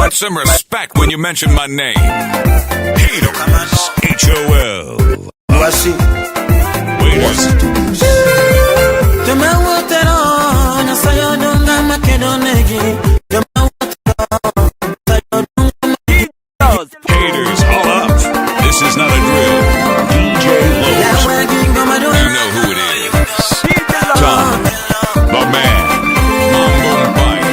Put some respect when you mention my name. Haters, H-O-L. Waiters. Haters, all up. This is not a drill. DJ Los. You know who it is. Tom, the man. Mambo Mike.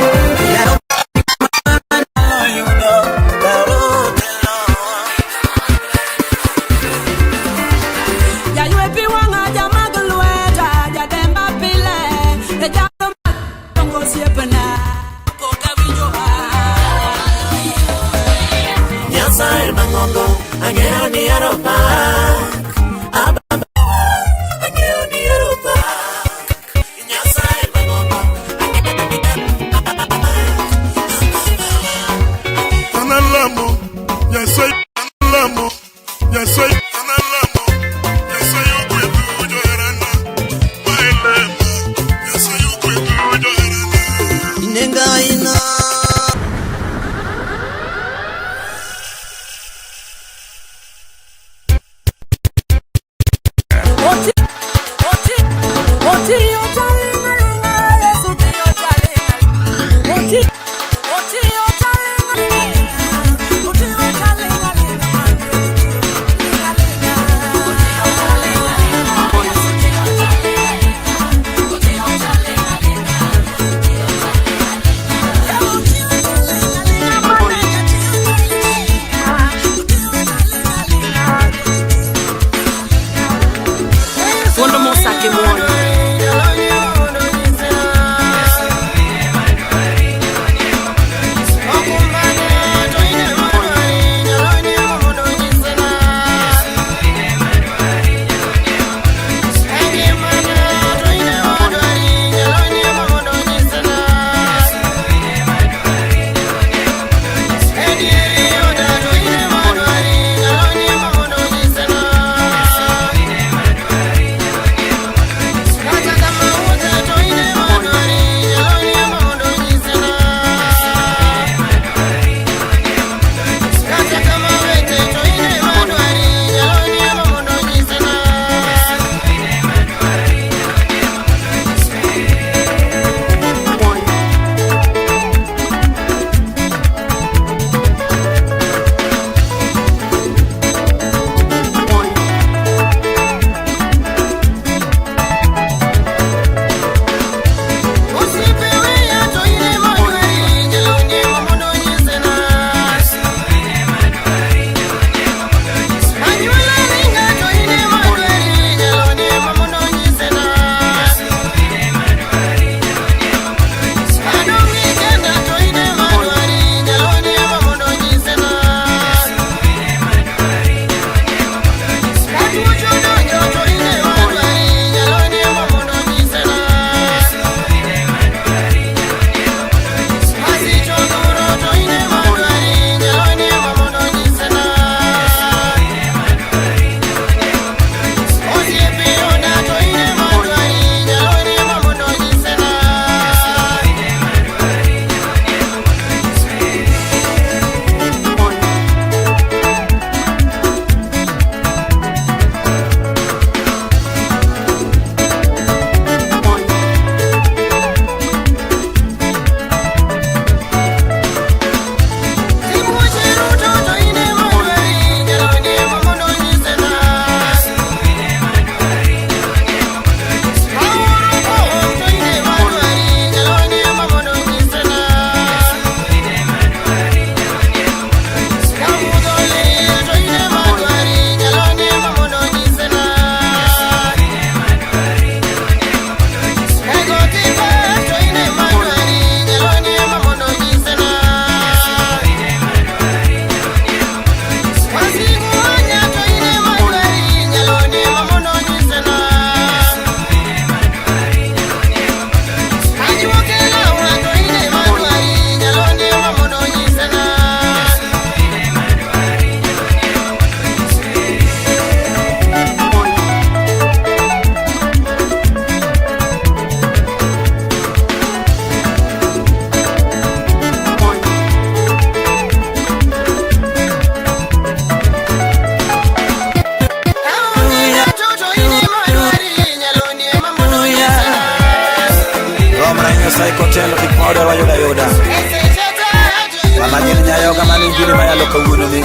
kawuono ni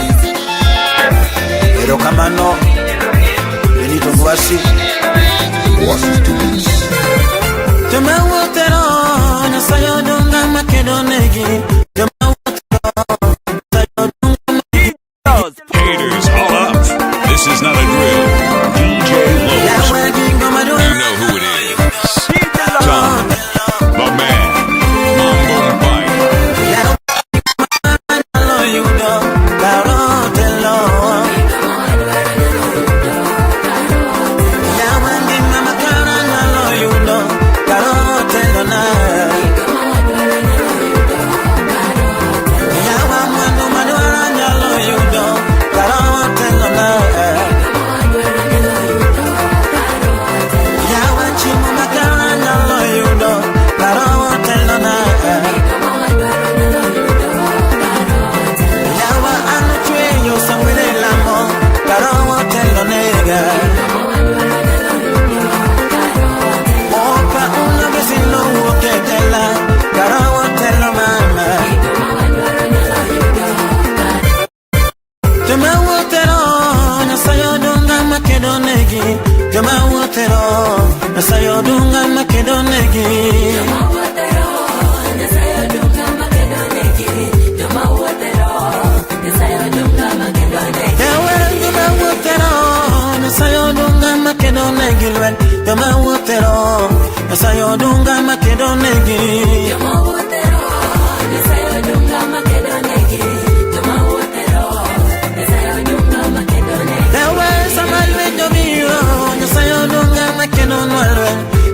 erokamano Benito Mwasi Joma wotero Nyasayo donga makedonegi Joma wotero Nyasayo donga Haters, all up. This is not a drill. DJ Los. You know who it is. Tom, my man, Mambo Mike.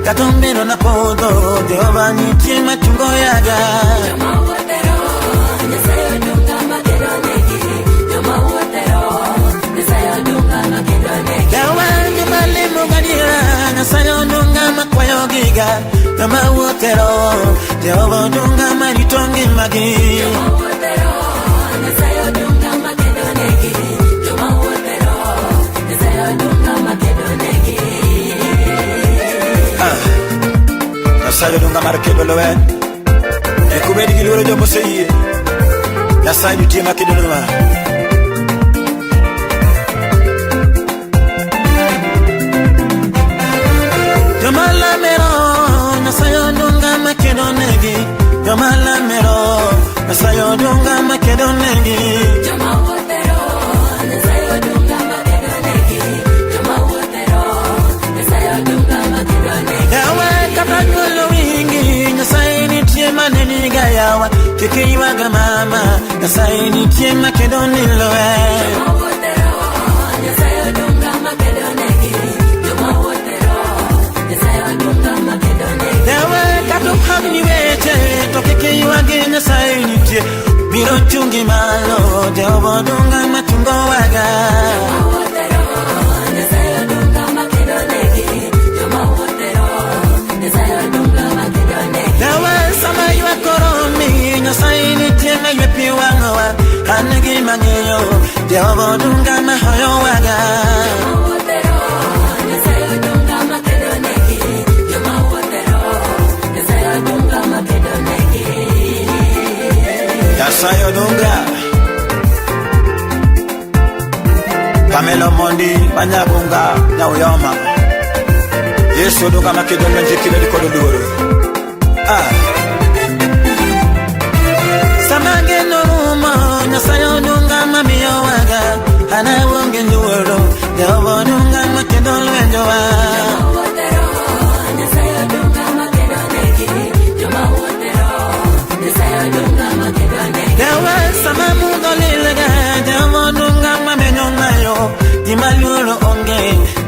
Katombero na podo Jehova nitie machungo yaga Yawa nyumale mugadira Nyasayo dunga makwayo giga Joma wotero Jehova dunga maritongi magi Nyasayo dunga markedo loen Ekubedi gilwero jomo seye Nyasayo nitie makedo loen Joma la mero Nyasayo dunga makedo negi Joma la mero Nyasayo dunga makedo negi Joma wotero Nyasayo dunga makedo negi Joma wotero Nyasayo dunga makedo negi Yawa kapanyulo wingi Nyasaye nitie maneni gayawa Kikiwa gamama Nyasaye nitie makedo niloe Joma wotero Nyasayo dunga makedo negi Joma wotero Nyasayo dunga makedo negi Yawa katuhamni wete Tokikiwa ge Nyasaye nitie Biro chungi malo Jehova dunga machungo waga Joma wotero Nyasayo dunga makedo negi Joma wotero Nyasayo dunga makedo negi Yawa sama ywa koromi Nyasaye nitie maywe piwangowa Hanegi mangeyo Jehova dunga mahoyo waga Joma wotero Nyasayo dunga makedo negi Joma wotero Nyasayo dunga makedo negi Nyasayo dunga Pamela Mondi Banyabunga Nyauyoma Yesu dunga makedo negi Kile dikodo duworo Samange noruma Nyasayo dunga mamiyo waga Hana wonge duworo Jehova dunga makedo lwenjowa Joma wotero Nyasayo dunga makedo negi Joma wotero Nyasayo dunga makedo negi Yawa sama mugolilega Jehova dunga mamenyo nayo Jimalulo onge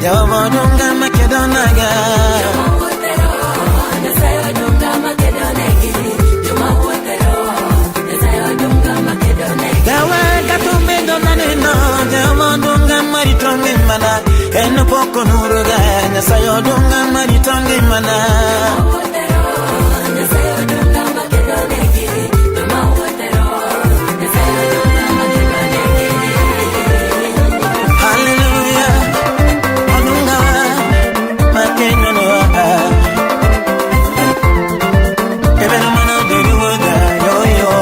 Jehova dunga makedo naga Joma wotero Nyasayo dunga makedo negi Joma wotero Nyasayo dunga makedo negi Yawa katumendo naneno Jehova dunga maritongi mana Eno poko nuruga Nyasayo dunga maritongi mana Joma wotero Nyasayo dunga makedo negi Joma wotero Nyasayo dunga makedo negi Hallelujah Odunga makedo noa Ebeno mano diri woga yo yo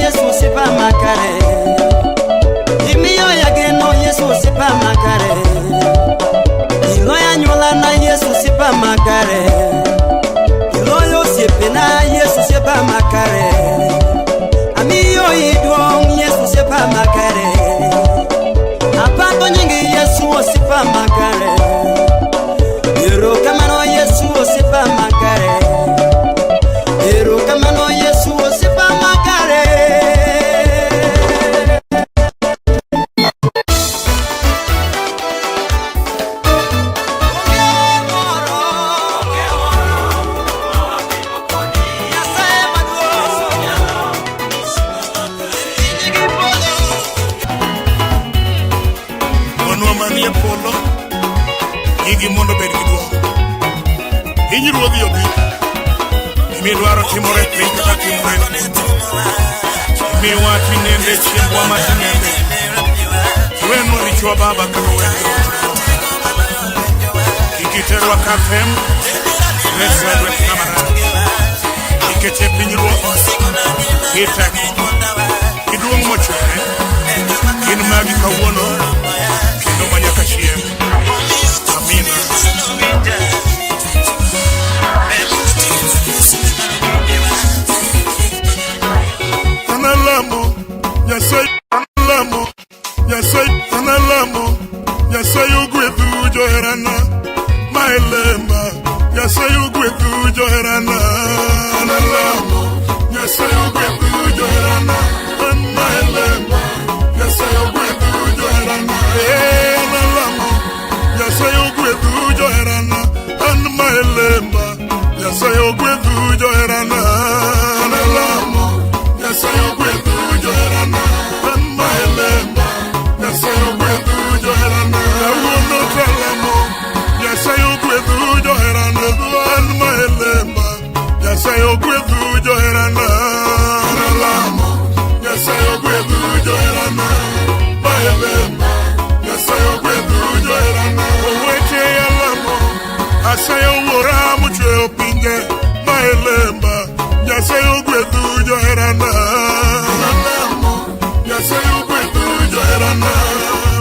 Yesu sipa makare. Imiyo yageno Yesu sipa makare. Iloya nyola na Yesu sipa makare. Iloyo sipena Yesu sipa makare. Amiyo idwong Yesu sipa makare. Apato nyingi Yesu sipa makare. Ero kamano Yesu sipa makare. Ero kamano Yesu sipa makare. Manie polo igi mondo bed gi duong inyi ruodhi obi imi dwaro timore piny kata timore imi wati nende chiembwa matinende wenwa richwa baba kama wendo ikiterwa kafem reswedwe kamara ikeche piny ruodhi iteko iduong mochore in magi kawuono kendo manyaka chiem. Amina. Analamo Nyasaye analamo Nyasaye analamo Nyasaye ugwedhu joherana maelemba Nyasaye ugwedhu joherana analamo Nyasaye ugwedhu joherana maelemba Nyasaye ugwedhu joherana analamo Nyasaye ugwedhu joherana maelemba Nyasaye ugwedhu joherana analamo Nyasaye ugwedhu joherana maelemba Nyasaye ugwedhu joherana awuono talamo Nyasaye ugwedhu joherana maelemba Nyasaye ugwedhu joherana analamo Nyasaye ugwedhu joherana maelemba Nyasaye ugwedhu joherana owete alamo Asaye uwora muchweo pinje maelemba Nyasaye ugwedhu joherana analamo Nyasaye ugwedhu joherana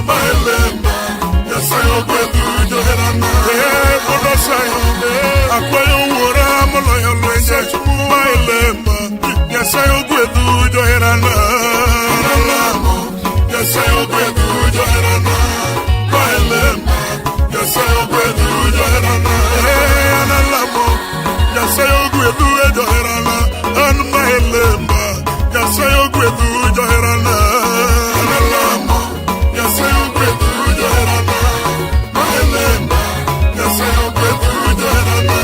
maelemba Nyasaye ugwedhu joherana mondo sayo akwayo uwora moloyo lwenje maelemba Nyasaye ugwedhu joherana analamo Nyasaye ugwedhu joherana maelemba Nyasaye ugwedhu joherana analamo Nyasaye ugwedhu joherana an maelemba Nyasaye ugwedhu joherana analamo Nyasaye ugwedhu joherana maelemba Nyasaye ugwedhu joherana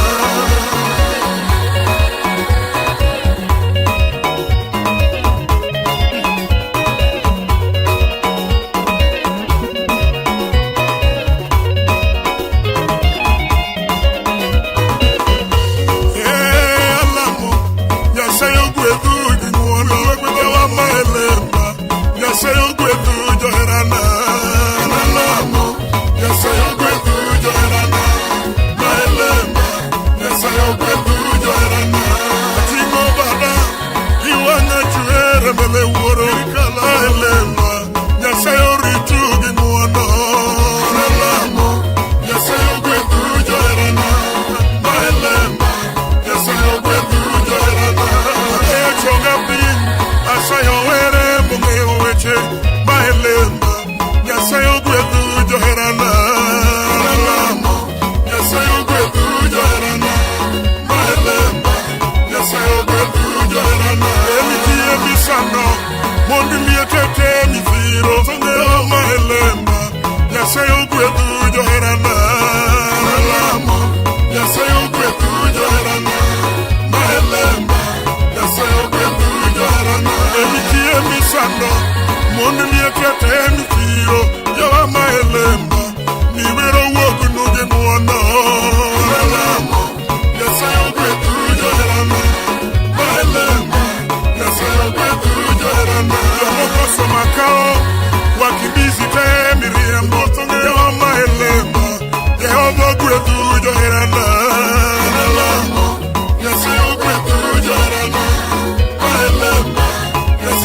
Yes,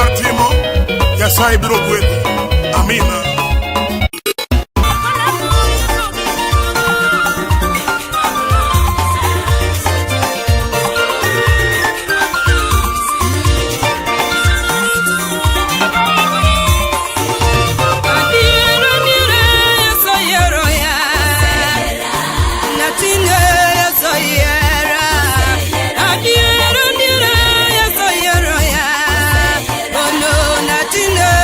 mar timo, Nyasaye biro gwedhi. Amina. Oh no, not in the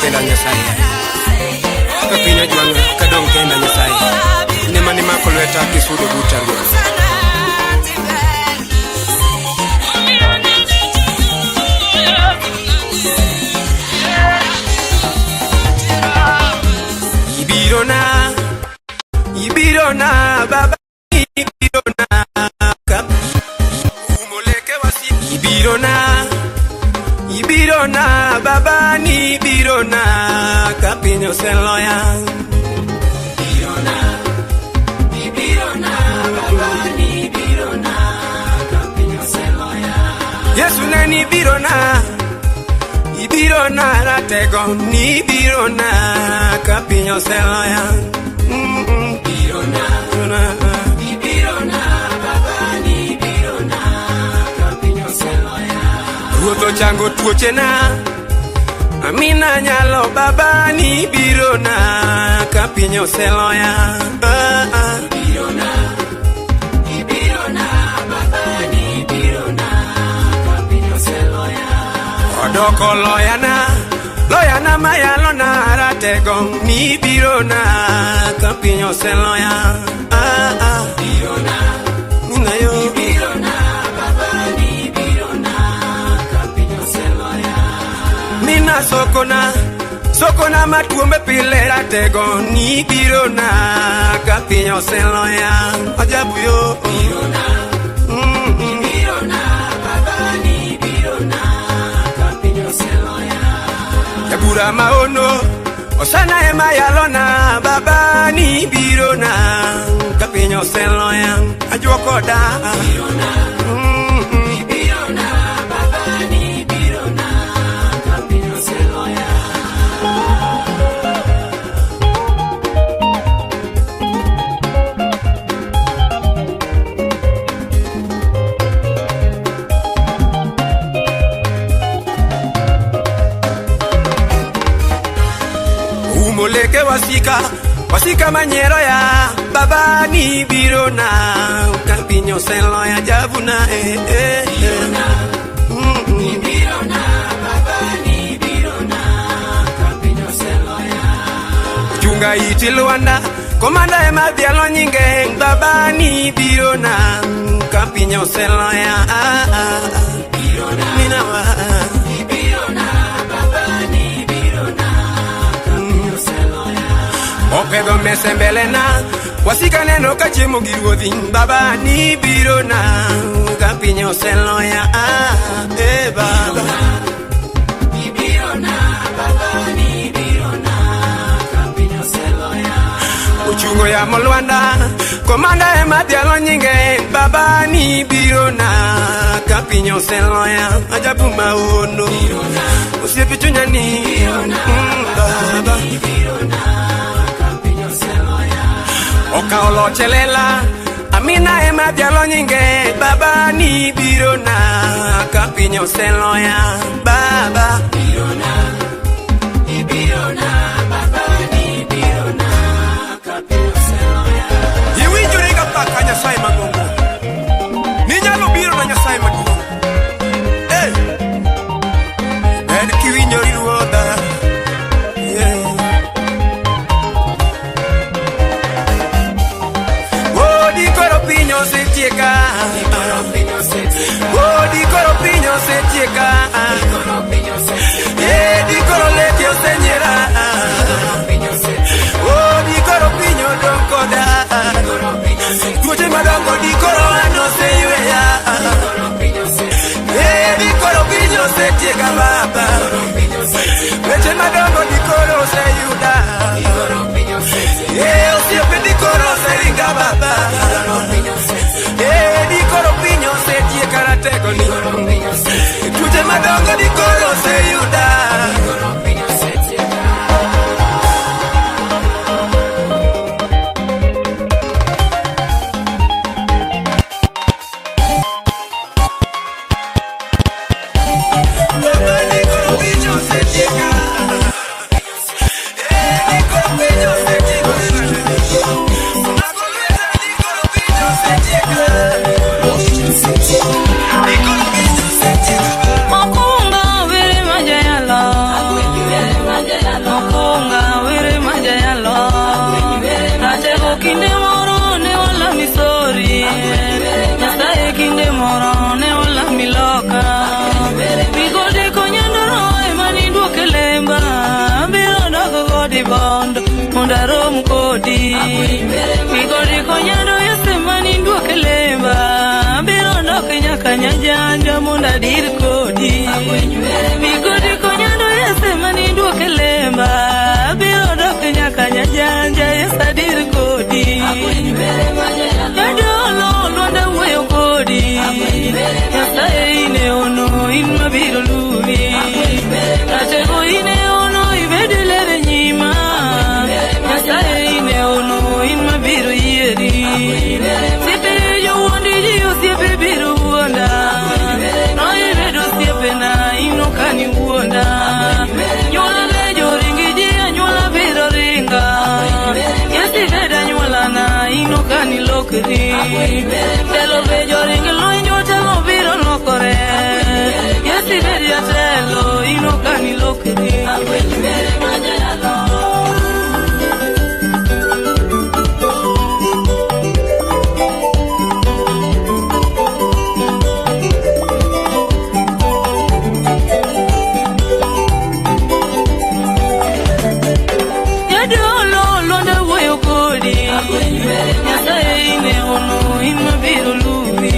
kenda Nyasaye ka pinya jwang ka dong kenda Nyasaye ne mani makolweta kisudo butango Ibirona baba ibirona kap umoleke wasi ibirona baba ni ibirona kapinyo seloya ibirona baba ni ibirona kapinyo seloya Yesu nani ibirona ratego ni ibirona kapinyo seloya Ibirona baba ni ibirona kapinyo seloya Ruoto chango tuoche na Amina nyalo baba ni ibirona kapinyo seloya Ibirona baba ni ibirona kapinyo seloya Odoko loyana mayalona ratego ni ibirona kapinyo seloya Ibirona baba ni ibirona kapinyo seloya Mina sokona matuombe pile ratego ni ibirona kapinyo seloya Ajabu yo Ibirona baba ni ibirona kapinyo seloya Yabura maono Osana ema yalona baba ni ibirona kapinyo seloya Ajuokoda Ibirona baba ni ibirona kapinyo seloya Umoleke wasika manyero ya baba ni ibirona kapinyo seloya jabuna Ibirona baba ni ibirona kapinyo seloya Junga iti Luanda komanda ema dialo nyinge baba ni ibirona kapinyo seloya Minawa Ibirona baba ni ibirona kapinyo seloya Opego mesembelena wasika neno kachimu giruodhi baba ni ibirona kapinyo seloya baba Ibirona baba ni ibirona kapinyo seloya Uchungo ya Molwanda komanda ema dialo nyinge baba ni ibirona kapinyo seloya Ajabu maono usiepichunya ni baba Okaolo chelela Amina ema dialo nyinge baba ni ibirona kapinyo seloya baba Ibirona baba ni ibirona kapinyo seloya Iwinjore kapaka Nyasaye magongo Ninyalo biro na Nyasaye magongo En kiwinjori ruodha Setieka di coro piño setieka di coro letio señera di coro piño don coda tuche madongo di coro ano se yuea di coro piño setieka baba tuche madongo di coro se yuda o siempre di coro se ringa baba di coro piño se tie karatego ni Tuje madongo di coro se yuda Makumba vile majayala sadir kodi migodi konyando yesema ni duoke lemba biro dok nyaka nyajanja sadir kodi jadolo londa wuoyo kodi Nyasaye ine ono in mabiro luwi Katego ine ono ibedilere nyima Nyasaye ine ono in mabiro yieri Siepe jo wondi jiyo siepe biro wuonda No ibedo siepe na ino kani wuonda Nyola lejo ringi jia nyola biro ringa Yesi beda nyola na ino kani lokri Telo bejo ringi loinyo telo biro lokore Yesi bedia telo ino kani lokri Nyasaye ine ono in mabiro luwi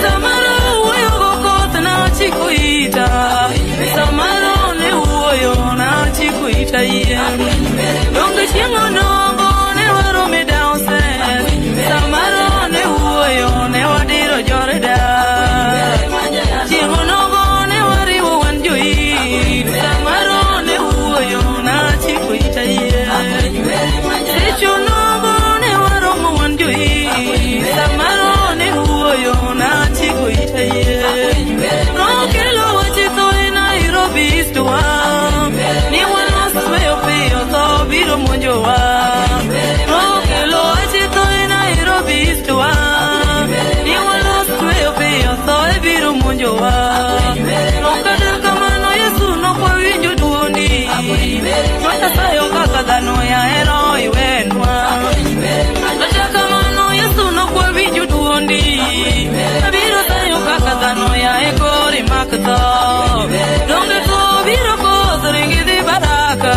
Samaro uoyo gokotha na chiko ita Samaro ne uoyo na chiko ita yen Donge chiengo nongo ne waro me downstairs Samaro ne uoyo ne wadiro joreda Chiengo nongo ne wariwo wanjoi Samaro ne uoyo na chiko ita yen Secho nongo Samaro ne uoyo na chiko itaye Rokelo wachito e Nairobi istuwa Ni wanos meyo piyo to biro monjowa Rokelo wachito e Nairobi istuwa Ni wanos meyo piyo to biro monjowa Rokadel kamano Yesu no kwa winjo duondi Mwata sayo kaka dhano ya ero iwenwa Kata kamano Yesu no kwa winjo duondi Abiro sayo kaka dhano ya ekori makto Donge to biro koth ringi di baraka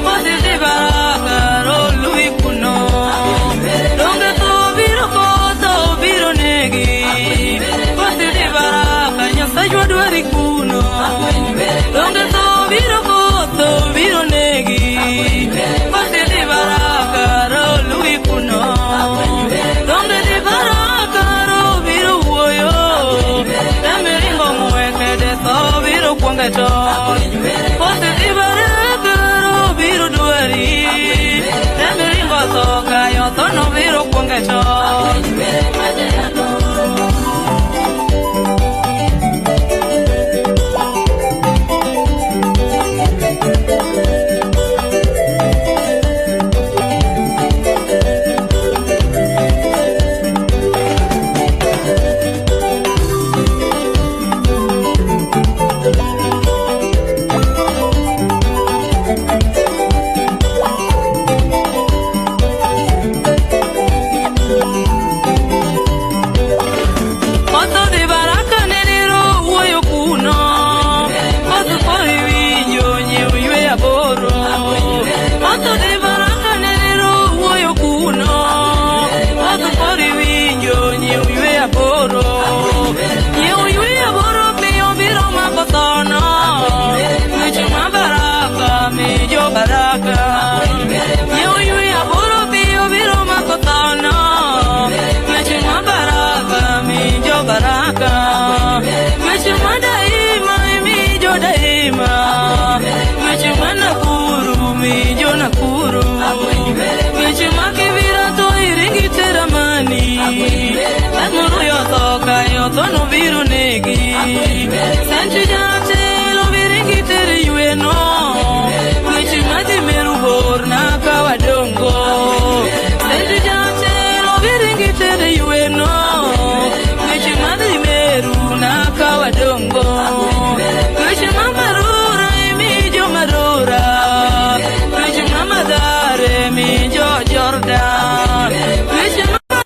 Kothi di baraka rolui kuno Donge to biro koth biro negi Kothi di baraka nyasajwa dwari kuno Donge to biro koth biro negi Kothi di baraka rolui kuno Donge di baraka ro biro uoyo Dame ringo mueke de tho biro kuonge to Kothi di baraka ro biro duari Dame ringo tho kayo tho no biro kuonge to Tono biro negi Sanchi jate lo viringi tere yueno Kwichi mati meru bor na kawadongo Sanchi jate lo viringi tere yueno Kwichi mati meru na kawadongo Kwichi mamarura emijo marura Kwichi mamadare emijo Jordan Kwichi mamarura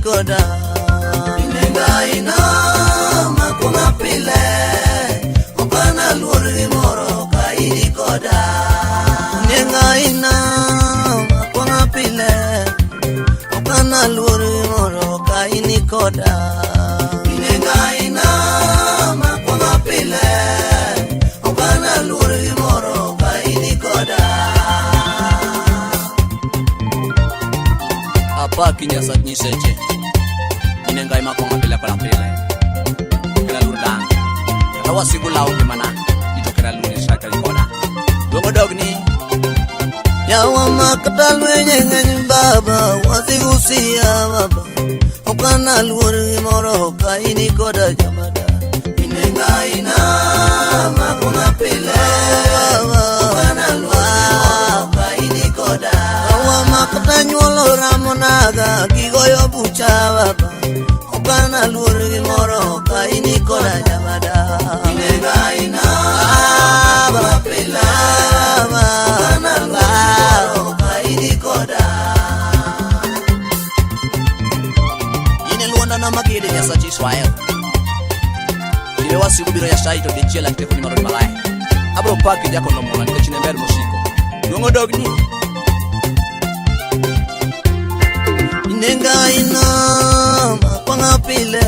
inikoda Inenga ina makuna pile Okana luori moro ka inikoda Inenga ina makuna pile Okana luori moro ka inikoda Inenga ina makuna pile Okana luori moro ka inikoda Apa kinya sat ni seje Inenga ima konga pila para pila Kena lurdan Katawa siku lau gimana Itu kena luri syakal kona Dongo dog ni Yawa makadal wenye baba Wasiku siya baba Okana luri moro ka ini koda jamada Inenga ina makuna pila Okana luri moro ka ini koda Yawa makadal nyolo ramonaga Gigoyo bucha baba Okana luri moro ka ini koda jamada Inenga ina makuna pila Okana luri moro ka ini koda Na magede ya sachi Israel Ile wasi kubiro ya shaito de chela kite kuni maroni malai Abro paki jako no mola nika chine mbele moshiko Yungo dogni Inenga ina makwanga pile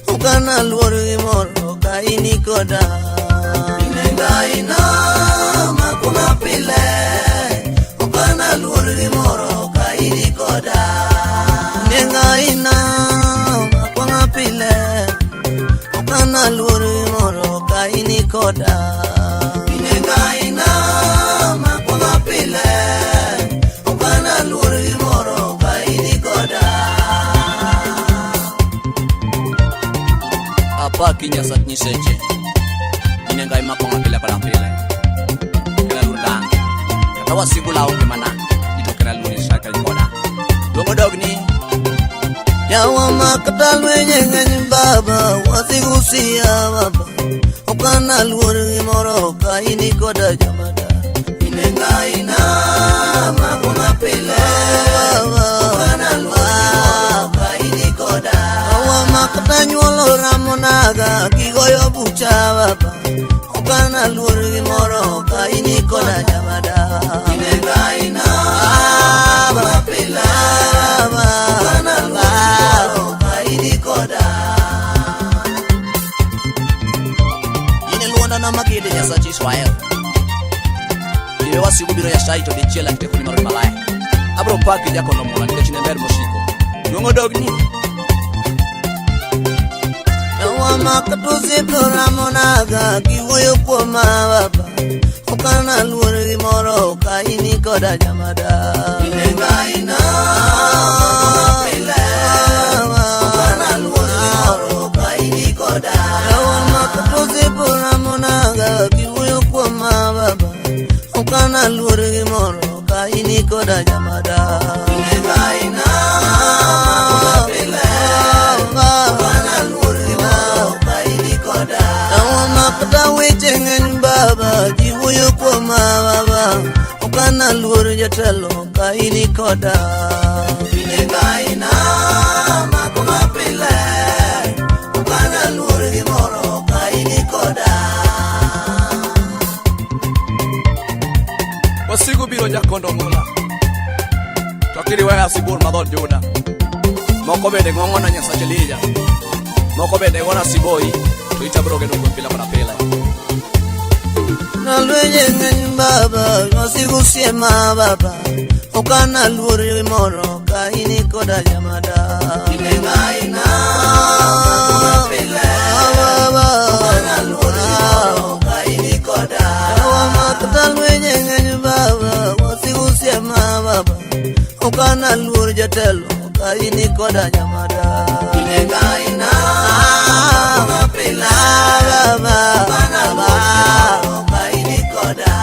Ukana luori moro ka inikoda Inenga ina makwanga pile Ukana luori moro ka inikoda Inenga ina pile Okana luri moro ka inikoda Inenga ina makona pile Okana luri moro ka inikoda Apa kinya sat ni seje Inenga ima konga pile para pile Kena lurdan Katawa siku lau gimana Itu kena luri syakal kona Dongo dog ni Yawa makadal wenye baba Wasiku siya baba Okana luori moro ka inikoda jamada Inenga ina makuna pile Okana luori moro ka inikoda Yawa makadal nyolo ramonaga Gigoyo bucha baba Okana luori moro ka inikoda jamada Inenga ina makuna pile Okana luori inikoda Ine luona na magede ya sachi Israel Ile wasi kubiro ya shaito de chela kite kuni maroni malai Abro paki jako no mola nika chine mbele moshiko Yungo dogni Yawa makatuzi ramonaga Kiwoyo kwa mababa Okana luori moro ka inikoda jamada Inenga ina Yawa makatuzi ramonaga Kiwoyo kwa mababa Okana luori moro ka inikoda jamada Inenga ina makuna pile Okana luori moro ka inikoda Yawa makata weche baba Kiwoyo kwa mababa Okana luori jatelo ka inikoda Inenga ina makuna pile Okana luori moro ka inikoda Wasiku biro jakondo mula Tokiri waya sibur madod juda Moko bede ngongona nyasa chelija Moko bede ngona siboi Tuita broge nungu pila para pila Nalwenye baba Wasiku siema baba Okana luori moro ka inikoda jamada Inenga ina makuna pile Okana luori moro ka inikoda Yawa makadal wenye baba Wasiku siema baba Okana luori jatelo ka inikoda jamada Inenga ina makuna pile Okana luori moro ka inikoda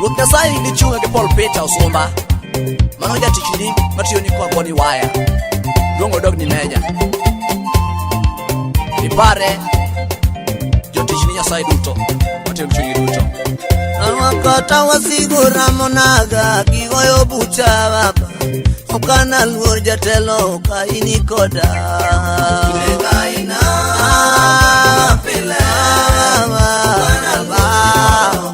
Wukna sayi ni chunga ke Paul Peter usomba Manoja tichini matiyo ni kwa ni waya Dongo dog ni meja Ipare Jotichini nyasai duto Matiyo mchungi duto Awakata wasigu ramonaga Kigoyo bucha baba okana luor jatelo ka ini koda Inega ina pile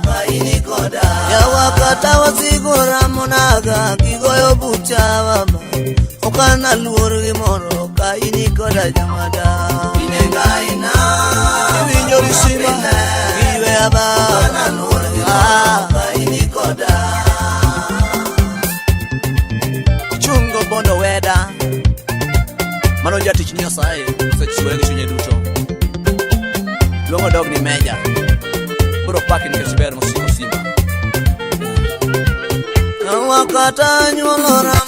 ka ini koda Ya wakata wasigura monaga kigoyo bucha mama okana luor gimoro ka ini koda jamada Inega ina winyo risima iwe aba okana luor gimoro ka ini koda Chungo bondo weda Mano jatich Nyasaye sechiwe gi chunye duto Luongo dog ni meja Bro paki nikech ber mosimo simba Wakata nyuolora